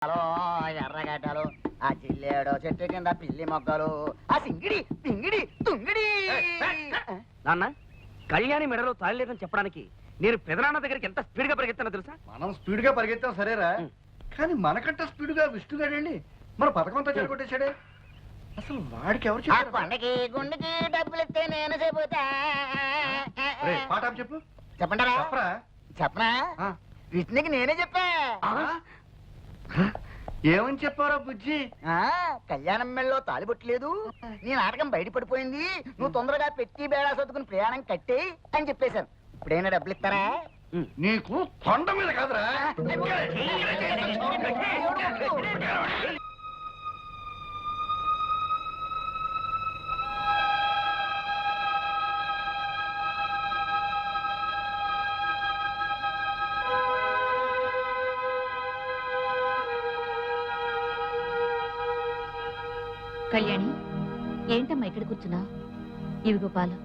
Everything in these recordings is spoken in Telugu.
ఎర్రగడ్డలు, ఆ జిల్లేడు చెట్టు కింద పిల్లి మొగ్గలు, ఆ సింగిడి పింగిడి తుంగిడి. నాన్న, కళ్యాణి మెడలో తాళలేదని చెప్పడానికి నేను పెదనాన్న దగ్గరికి ఎంత స్పీడ్ గా పరిగెత్తానో తెలుసా? మనం స్పీడ్ గా పరిగెత్తాం సరేరా, కానీ మనకంటే స్పీడ్ గా విష్ణుగాడండి మన పథకంతో చెడగొట్టేశాడే. అసలు వాడికి ఎవరు చెప్పారు? కొండకి గుండెకి డబ్బులు ఇస్తే నేను చెబుతా. పాట చెప్పు. చెప్పంటారా? చెప్పరా. చెప్పనా? విష్ణుకి నేనే చెప్పా. ఏమని చెప్పారా బుజ్జి? కళ్యాణం మెళ్ళలో తాలిబొట్టలేదు, నీ నాటకం బయటపడిపోయింది, నువ్వు తొందరగా పెట్టి బేడా సర్దుకుని ప్రయాణం కట్టే అని చెప్పేశాను. ఇప్పుడైనా డబ్బులు ఇస్తారా? నీకు కొండ మీద కాదురా. కళ్యాణి, ఏంటమ్మా ఇక్కడ కూర్చున్నా? ఇవిగో పాలు.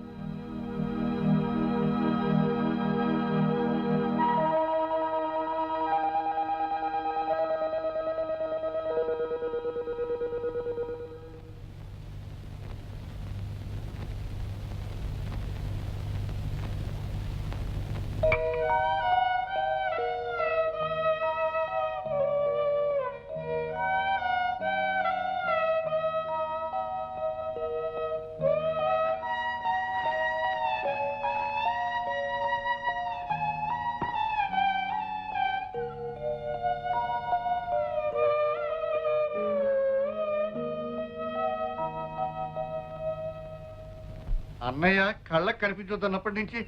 అన్నయ్య కళ్ళకు కనిపించొద్దన్నప్పటి నుంచి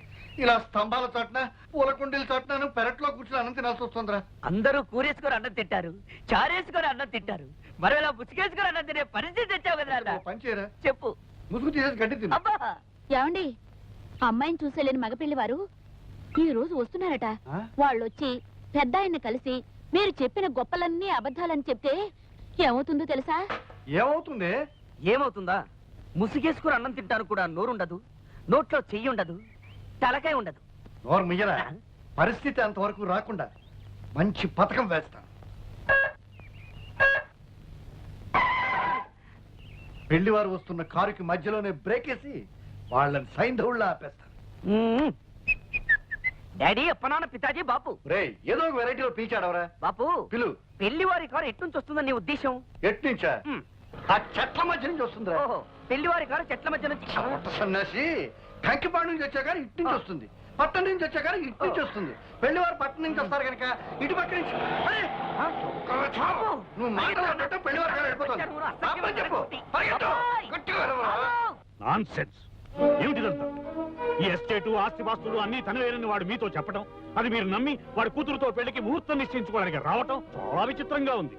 ఇలా స్తంభాల చోటన పూల కుండీల చోటన పెరట్లో కూర్చుని అన్నం తినాల్సి వస్తుందిరా. అందరూ కూరేసుకొని అన్నం తింటారు, చారేసుకొని అన్నం తింటారు, మరి ఇలా ముసుగేసుకొని అన్నం తినే పరిస్థితి తెచ్చావు కదా. పని చేయరా, చెప్పు. ముసుగు తీసేసి గడ్డి తిను. ఏమండి, అమ్మాయిని చూసేలేని మగపిల్లి వారు ఈ రోజు వస్తున్నారట. వాళ్ళొచ్చి పెద్ద ఆయన కలిసి మీరు చెప్పిన గొప్పలన్నీ అబద్ధాలని చెప్తే ఏమవుతుందో తెలుసా? ఏమవుతుంది? ఏమవుతుందా? ముసుగేసుకుని అన్నం తింటారు కూడా నోరుండదు, నోట్లో చెయ్యి ఉండదు, తలకాయ ఉండదు. నోరు మియ్యరా. పరిస్థితి అంతవరకు రాకుండా మంచి పథకం వేస్తాను. పెళ్లి వారు వస్తున్న కారుకి మధ్యలోనే బ్రేక్ వేసి వాళ్ళని సైంధవుళ్ళ ఆపేస్తాను. డాడీ, అప్పనాన్న, పితాజీ, బాపు. రే, ఏదో ఒక వెరైటీలో పీచాడవరా. బాపు, పిలు. పెళ్లి వారి కారు ఎట్నుంచి వస్తుందని నీ ఉద్దేశం? ఎట్నుంచా? ఆ చెట్ల మధ్య నుంచి వస్తుందిరా. పెళ్లి వారి కారు చెట్ల మధ్య నుంచి. సన్యాసి, కంకిపాడు నుంచి వచ్చా కానీ ఇటు నుంచి వస్తుంది, పట్టణం నుంచి వచ్చా కానీ ఇటు నుంచి వస్తుంది. పెళ్లి వారు పట్టణం నుంచి వస్తారు కనుక ఇటు పక్క నుంచి. నువ్వు మాట్లాడినట్టు పెళ్లి వారు వెళ్ళిపోతుంది. చెప్పు. నాన్సెన్స్. ఏమిటిదంతా? ఈ ఎస్టేటు, ఆస్తిపాస్తులు అన్ని తనవేనని వాడు మీతో చెప్పడం, అది మీరు నమ్మి వాడి కూతురుతో పెళ్లికి ముహూర్తం నిశ్చయించుకోవడానికి రావటం చాలా విచిత్రంగా ఉంది.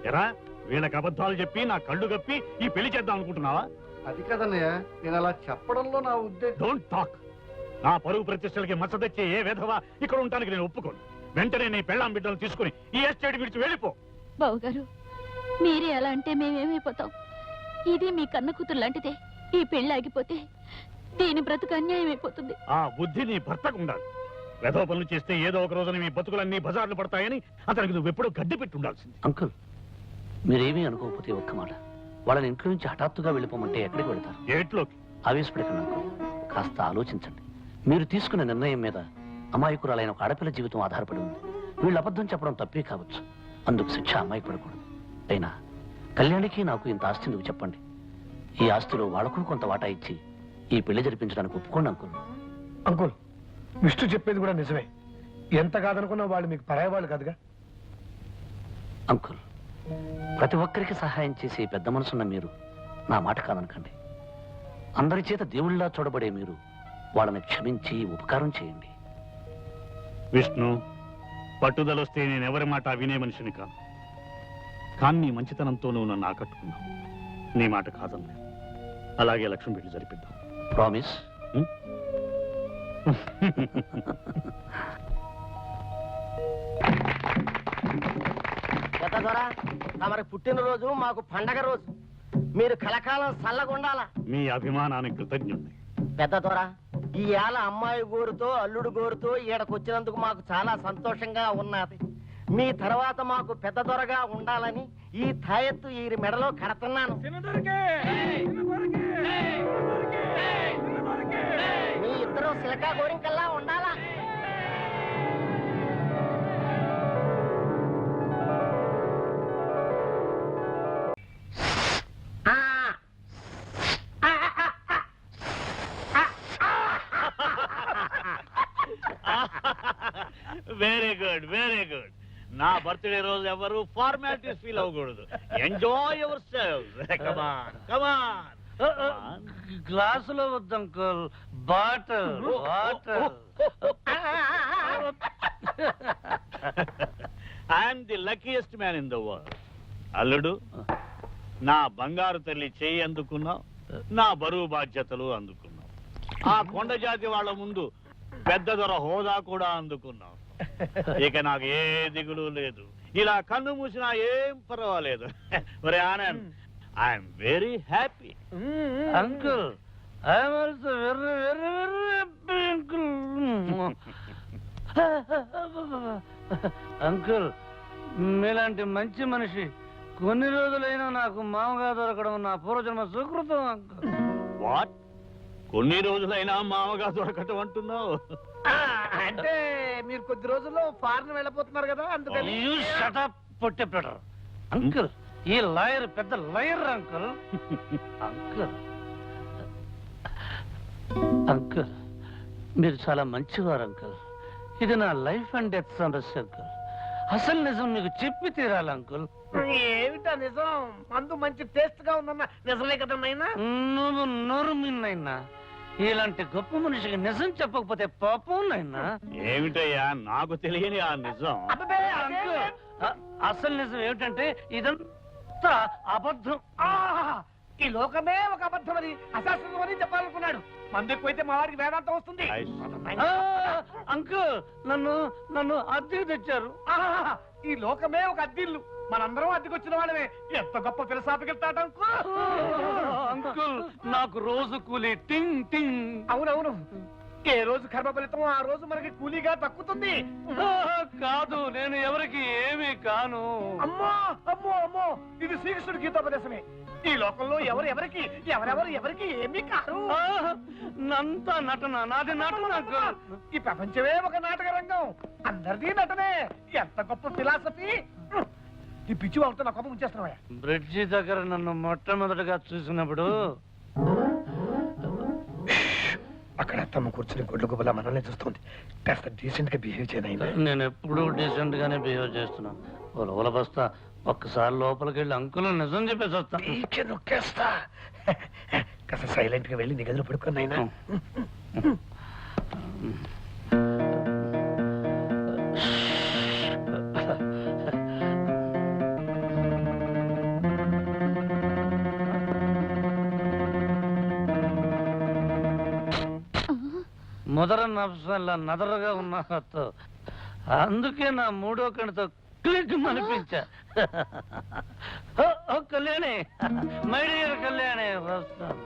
ఎరా, వీళ్ళకి అబద్ధాలు చెప్పి నా కళ్ళు కప్పి ఈ పెళ్లి చేద్దాం అనుకుంటున్నావా? అది కదన్నయ్య, నేను అలా చెప్పడంలో నా ఉద్దేశం. Don't talk. నా పరువు ప్రతిష్టలకి మచ్చ తెచ్చే ఏ విధవా ఇక్కడ ఉండటానికి నేను ఒప్పుకోను. వెంటనే నీ పెళ్ళాం బిడ్డలు తీసుకుని ఈ ఎస్టేట్ విడిచి వెళ్ళిపో. బావుగారు, మీరే అలా అంటే మేమేమైపోతాం? ఇది మీ కన్న కూతురు లాంటిదే. ఈ పెళ్లి ఆగిపోతే దీని బ్రతుకు అన్యాయం అయిపోతుంది. ఆ బుద్ధి నీ భర్తకు ఉండాలి. వెధవ పనులు చేస్తే ఏదో ఒక రోజున మీ బతుకులన్నీ బజార్లు పడతాయని అతనికి నువ్వెప్పుడూ గడ్డి పెట్టి ఉండాల్సింది. అంకుల్, మీరేమీ అనుకోకపోతే ఒక్క మాట, వాళ్ళని ఇంట్లో నుంచి హఠాత్తుగా వెళ్ళిపోమంటే ఎక్కడికి వెళ్తారు? ఏట్లోకి. ఆవేశపడకండి అంకుల్, కాస్త ఆలోచించండి. మీరు తీసుకున్న నిర్ణయం మీద అమాయకురాలైన ఒక ఆడపిల్ల జీవితం ఆధారపడి ఉంది. వీళ్ళు అబద్ధం చెప్పడం తప్పే కావచ్చు, అందుకు శిక్ష అమ్మాయి పడకూడదు. అయినా కళ్యాణికి నాకు ఇంత ఆస్తి నువ్వు చెప్పండి. ఈ ఆస్తిలో వాళ్ళకు కొంత వాటా ఇచ్చి ఈ పెళ్లి జరిపించడానికి ఒప్పుకోండి అంకుల్. అంకుల్, విష్ణు చెప్పేది కూడా నిజమే. ఎంత కాదనుకున్నా వాళ్ళు మీకు పరాయి వాళ్ళు కాదుగా. అంకుల్, ప్రతి ఒక్కరికి సహాయం చేసే పెద్ద మనసున్న మీరు నా మాట కాదనకండి. అందరి చేత దేవుళ్ళలా చూడబడే మీరు వాళ్ళని క్షమించి ఉపకారం చేయండి. విష్ణు, పట్టుదలొస్తే నేనెవరి మాట వినే మనిషిని కాను. కానీ నీ మంచితనంతో నువ్వు నన్ను ఆకట్టుకున్నావు. నీ మాట కాదన్నా. అలాగే లక్ష్మి పెళ్లి జరిపిద్దాం. ప్రామిస్? తమరి పుట్టినరోజు మాకు పండగ రోజు. మీరు కలకాలం చల్లగుండాలా. మీ అభిమానానికి కృతజ్ఞుణ్ణి. పెద్ద దొర, ఈ ఏళ అమ్మాయి గోరుతో అల్లుడు గోరుతో ఈడకొచ్చినందుకు మాకు చాలా సంతోషంగా ఉన్నది. మీ తర్వాత మాకు పెద్ద దొరగా ఉండాలని ఈ తాయెత్తు ఈ మెడలో కడుతున్నాను. మీ ఇద్దరు సిలకా గోరింకల్లా ఉండాలా? Very good, very good. నా బర్త్డే రోజు ఎవరు ఫార్మాలిటీస్ ఫీల్ అవ్వకూడదు. Enjoy yourself. Come on come on. గ్లాసులో వద్దు uncle, bottle water. I'm the luckiest man in the world. అల్లుడు, నా బంగారు తల్లి చెయ్యి అందుకున్నావు, నా బరువు బాధ్యతలు అందుకున్నావు. ఆ కొండ జాతి వాళ్ళ ముందు పెద్ద దొర హోదా కూడా అందుకున్నావు. ఇక నాకు ఏ దిగులు లేదు. ఇలా కన్ను మూసినా ఏం పర్వాలేదు. మరి Anand, I'm very happy. Uncle, I'm also very very very happy uncle. Uncle, మీలాంటి మంచి మనిషి కొన్ని రోజులైనా నాకు మామగా దొరకడం నా పూర్వజన్మ సుకృతం అంకుల్. వాట్? కొన్ని రోజులైనా మామగా దొరకటం అంటున్నావు? అంటే మీరు కొద్ది రోజుల్లో ఫారెన్ వెళ్ళిపోతున్నారు కదా, అందుకని. You shut up, పొట్టెప్పెటర్. అంకుల్, ఈ లాయర్ పెద్ద లాయర్ అంకుల్. అంకుల్ అంకుల్, మీరు చాలా మంచివారు అంకుల్. ఇది నా లైఫ్ అండ్ డెత్ సమస్య అంకుల్. అసలు నిజం మీకు చెప్పి తీరాలి అంకుల్. ఏమిటా నిజం? మందు మంచి టేస్ట్ గా ఉందన్న నిజమే కదా నైనా? నువ్వు నోరు మిన్నైనా ఇలాంటి గొప్ప మనిషికి నిజం చెప్పకపోతే పాపం నైనా. ఏమిటయ్యా నాకు తెలియని ఆ నిజం? అంకుల్, అసలు నిజం ఏమిటంటే ఇదంతా అబద్ధం. ఈ లోకమే ఒక అబద్ధం అని అశాస్త్రం అని చెప్పాలనుకున్నాడు. మందు ఎక్కువైతే మా వారికి వేదాంతం వస్తుంది. అంకుల్, నన్ను నన్ను అద్దెకు తెచ్చారు. ఈ లోకమే ఒక అద్దిల్లు, మనందరం అద్దెకొచ్చిన వాళ్ళమే. ఎంత గొప్ప ఫిలసాఫికల్ థాట్ అంకుల్, నాకు రోజు కూలి టింగ్ టింగ్. అవునవును, ఏ రోజు కర్మ ఫలితం ఆ రోజు మనకి కూలీగా దక్కుతుంది. కాదు, నేను ఎవరికి ఏమీ కాను. అమ్మో అమ్మో అమ్మో, ఇది శ్రీకృష్ణుడి గీతోపదేశమే. ఈ లోకంలో ఎవరెవరికి ఎవరెవరికి ఏమీ కాదు. నంతా నటన, నాది నటన అంకుల్. ఈ ప్రపంచమే ఒక నాటక రంగం, అందరిది నటనే. ఎంత గొప్ప ఫిలాసఫీ. ఈ పిచ్చి వాళ్ళతో నా కోపం ఉంచేస్తున్నావా? బ్రిడ్జి దగ్గర నన్ను మొట్టమొదటిగా చూసినప్పుడు అక్కడ తమ కూర్చుని గుడ్ల గుబలా మనల్ని చూస్తుంది. కాస్త డీసెంట్ గా బిహేవ్ చేయనైనా. నేను ఎప్పుడూ డీసెంట్ గానే బిహేవ్ చేస్తున్నాను. ఓల బస్తా ఒక్కసారి లోపలికి వెళ్ళి అంకుల్ నిజం చెప్పేసి వస్తా. నొక్కేస్తా. కాస్త సైలెంట్ గా వెళ్ళి నీ గదిలో పడుకున్నాయినా. మొదర నఫ్సల్లా నదరగా ఉన్న అందుకే నా మూడో కణితో క్లిక్ అనిపించా. కళ్యాణి, మై డియర్ కళ్యాణి, వస్తాను.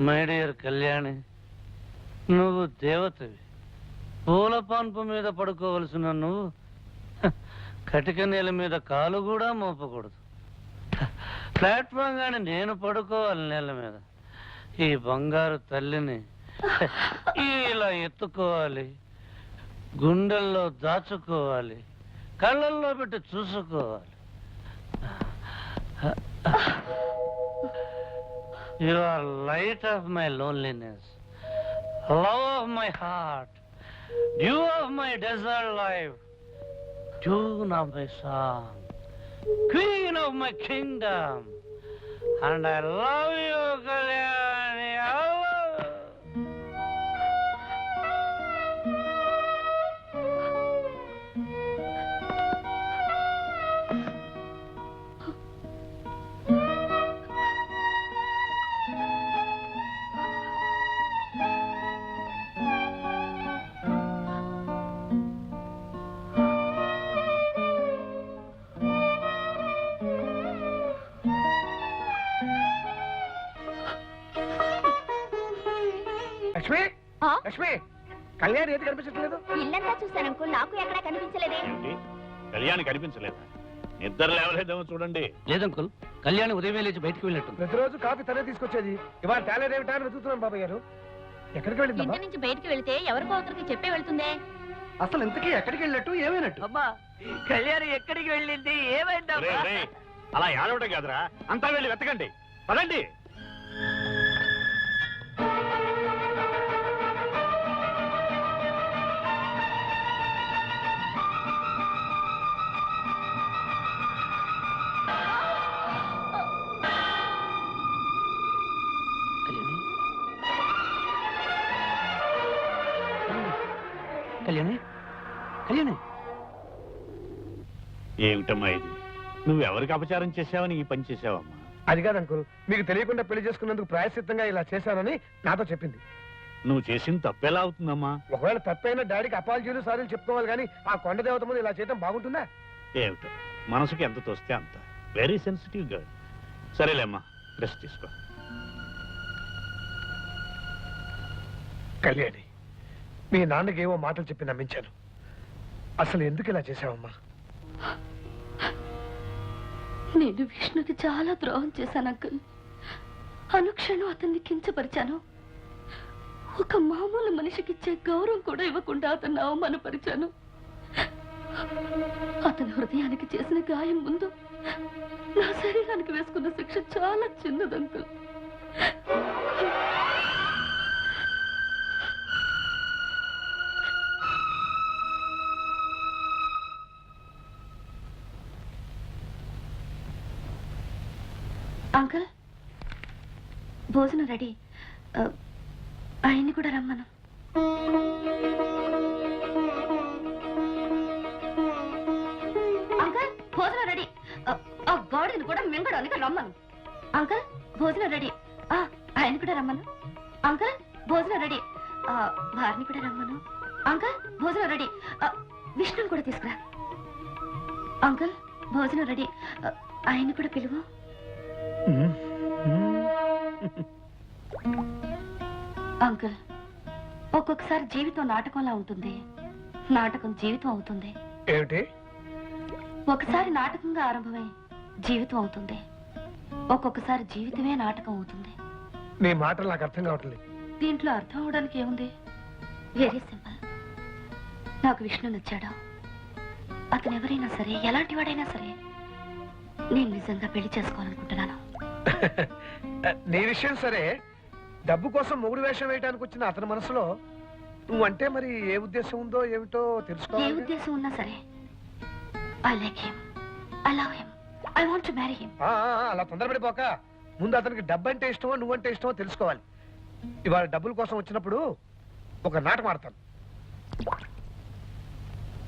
మై డియర్ కళ్యాణి, నువ్వు దేవతవి. పూల పాన్పు మీద పడుకోవలసిన నువ్వు కటిక నేల మీద కాలు కూడా మోపకూడదు. ప్లాట్ఫామ్ గాని నేను పడుకోవాలి నేల మీద. ఈ బంగారు తల్లిని ఇలా ఎత్తుకోవాలి, గుండెల్లో దాచుకోవాలి, కళ్ళల్లో పెట్టి చూసుకోవాలి. You are light of my loneliness, love of my heart, dew of my desert life, tune of my song, queen of my kingdom, and I love you, Kalyani. I love you. Lakshmi Kalyan ఏది కనిపించట్లేదు. ఇల్లంతా చూశాను అంకుల్, నాకు ఎక్కడా కనిపించలేదే. ఏమిటి కళ్యాణి కనిపించలేదా? నిద్ర లేవలేదేమో చూడండి. లేదంకుల్, కళ్యాణి ఉదయమే లేచి బయటికి వెళ్ళినట్టుంది. ప్రతిరోజు కాఫీ తనే తీసుకొచ్చేది. ఇవాళ టాలెంట్ ఏమిటా అని వెతుకుతున్నాం బాబాయ్ గారు. ఎక్కడికి వెళ్ళిందమ్మా? ఇంటి నుంచి బయటికి వెళ్తే ఎవరికో ఒకరికి చెప్పే వెళ్తుందే. అసలు ఇంతకీ ఎక్కడికి వెళ్ళినట్టు ఏమైనట్టు? అమ్మా కళ్యాణి ఎక్కడికి వెళ్ళింది, ఏమైందమ్మా? ఒరేయ్, ఒరేయ్, అలా ఏడవటం కాదురా, అంతా వెళ్ళి వెతకండి. పదండి. కళ్యాణి, కళ్యాణి, ఏమిటమ్మా ఇది? నువ్వెవరికి అపచారం చేసావని ఈ పని చేసావమ్మా? అది కాదు అంకుల్, మీకు తెలియకుండా పెళ్లి చేసుకున్నందుకు ప్రాయశ్చిత్తంగా ఇలా చేశానని నాతో చెప్పింది. నువ్వు చేసిన తప్పెలా అవుతుందమ్మా? ఒకవేళ తప్పైనా డాడీకి అపాలజీలు సారీలు చెప్పుకోవాలి కానీ ఆ కొండ దేవత ముందు ఇలా చేయడం బాగుంటుందా? ఏమిటో మనసుకి ఎంత తోస్తే అంత. Very sensitive girl. సరేలేమ్మా, రెస్ట్ తీసుకో. కళ్యాణి, మీ నాన్నకి ఏవో మాటలు చెప్పి నమ్మించాను. అసలు ఎందుకు ఇలా చేశావమ్మా? నేను విష్ణుకి చాలా ద్రోహం చేశాను అంకుల్. అనుక్షణం అతన్ని కించపరిచాను. ఒక మామూలు మనిషికి ఇచ్చే గౌరవం కూడా ఇవ్వకుండా అతన్ని అవమానపరిచాను. అతని హృదయానికి చేసిన గాయం ముందు నా శరీరానికి వేసుకున్న శిక్ష చాలా చిన్నది అంకుల్. అంకుల్, భోజనం రెడీ. ఆయన్ని కూడా రమ్మను. అంకుల్, భోజనం రెడీ. ఆ గాడిని కూడా మింగడానికి రమ్మను. అంకుల్, భోజనం రెడీ. ఆయన కూడా రమ్మను. అంకుల్, భోజనం రెడీ. వారిని కూడా రమ్మను. అంకుల్, భోజనం రెడీ. విష్ణుని కూడా తీసుకురా. అంకుల్, భోజనం రెడీ. ఆయన్ని కూడా పిలువు. అంకుల్, ఒక్కొక్కసారి జీవితం నాటకంలా ఉంటుంది, నాటకం జీవితం అవుతుంది. ఏమిటి? ఒకసారి నాటకంగా ఆరంభమై జీవితం అవుతుంది, ఒక్కొక్కసారి జీవితమే నాటకం అవుతుంది. నీ మాటలు నాకు అర్థం కావట్లేదు. దీంట్లో అర్థం అవడానికి ఏముంది? Very simple. నాకు విష్ణు నచ్చాడు. అతను ఎవరైనా సరే, ఎలాంటి వాడైనా సరే, నేను నిజంగా పెళ్లి చేసుకోవాలనుకుంటున్నాను. నీ విషయం సరే, డబ్బు కోసం మొగుడు వేషం వేయడానికి వచ్చిన అతని మనసులో నువ్వంటే మరి ఏ ఉద్దేశం ఉందో ఏమిటో ఏ తెలుసుకోవాలి. ఉద్దేశం ఉన్నా సరే, I like him, I love him, I want to marry him. అలా తొందరపడిపోక ముందు అతనికి డబ్బు అంటే ఇష్టమో నువ్వంటే ఇష్టమో తెలుసుకోవాలి. ఇవాళ డబ్బుల కోసం వచ్చినప్పుడు ఒక నాటకం ఆడతాను.